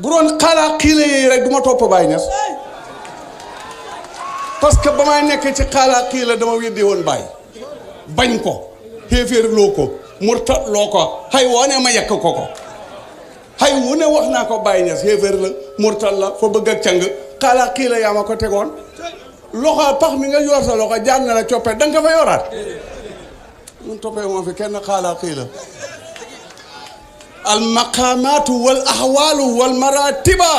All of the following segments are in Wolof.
bu doon xaalaa xiila yi rek du ma topp Baay Ñas parce que ba may nekk ci xaalaa xiila dama weddi woon Baay bañ ko xéeféer loo ko murtat loo ko xay woone ma yekk ko xay wu ne wax naa ko Baay Ñas xéeféer la murtat la fa bëgg ak càng xaalaa xiila yaa ma ko tegoon loxo pax mi nga yor sa loxo jaan na la coppe danga ko fa yoraat mun toppee moo fi kenn xaalaa xiila al maqaamaatu wal ahwaalu wal maratiba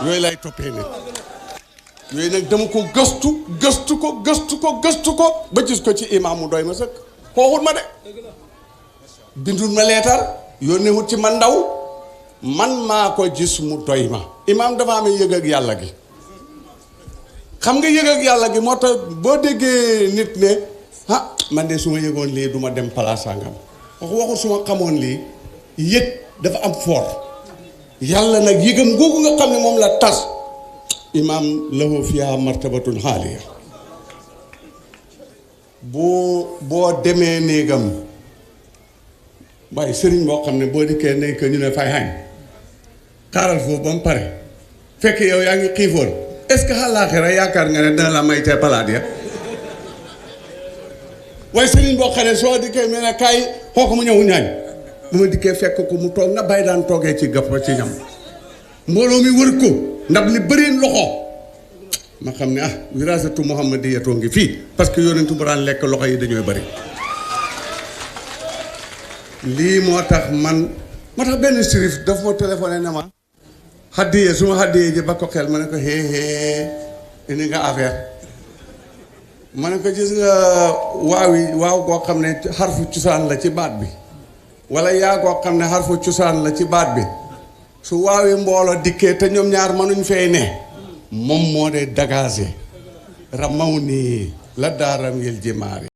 yooyu lay toppee nit yooyu nag dama ko gëstu ko ba gis ko ci imaam mu doy ma sëkk xooxul ma de bindul ma leetar yónnee wut ci man ndaw man maa ko gis mu doy ma imaam dafa amee yëg ak yàlla gi xam nga yëg ak yàlla gi moo tax boo déggee nit ne ah man de su ma yëgoon lii du ma dem place sangam waxul su ma xamoon lii yëg dafa am fort yàlla nag yëgam googu nga xam ne moom la tas imaam lahu fiha martabatun xaaliya boo demee néegam waaye sëriñ boo xam ne boo dikkee nekk ñu ne fay xañ xaaral foofu ba mu pare fekk yow yaa ngi xiifoon est-ce que àllaaxira yaakaar nga ne dana la may tey palaat ya waaye sëriñ boo xam ne soo dikkee mel ne kaay xoo ko mu ñëw ñaañ bu ma dikkee fekk ko mu toog na bàyyi daan toogee ci gàpp ci ñam mbooloo mi wër ko ndab li bëri loxo ma xam ne wirasatu muhammadiyatoo ngi fii parce que yonentu bu daan lekk loxo yi dañooy bëri lii moo tax benn sérif daf ma téléphoné ne ma xaddiyee su ma xaddiyee ji ba ko xel ma ne ko xée indi nga affaire ma ne ko gis nga waaw koo xam ne xarfu cosaan la ci baat bi wala yaa koo xam ne xarfu cosaan la ci baat bi su waawee mbooloo dikkee te ñoom ñaar mënuñ fay ne moom moo dee dagaase ramaw nii la daaram yel jimaari